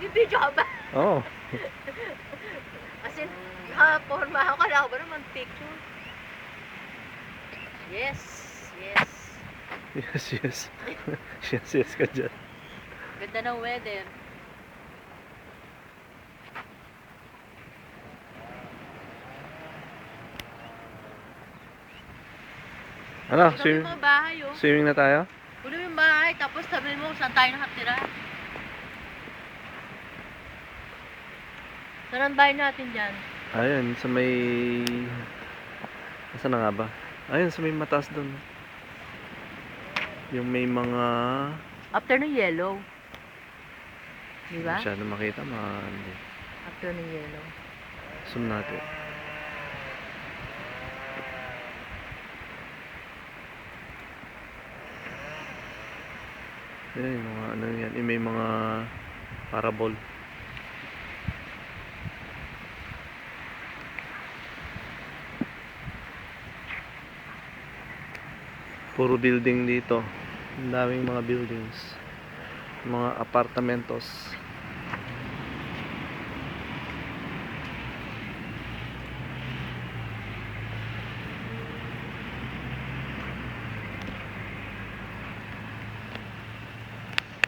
Nag-video ka ba? Oo. As in, nakaporma ako. Kala ko ba naman picture? Yes. Yes. Yes, yes. Yes, yes ka dyan. Ganda ng weather. Ano, Ito yung mga bahay, oh. swimming na tayo? Puno yung bahay, tapos sabi mo saan tayo nakatira. Saan ang bahay natin dyan? Ayun, sa may... Nasaan na nga ba? Ayun, sa may mataas doon. Yung may mga... After ng yellow. Di ba? Masyado makita, hindi. After ng yellow. Zoom natin. Ayun, yung mga ano yan. Yung may mga parabol. Puro building dito. Ang daming mga buildings. Mga apartamentos.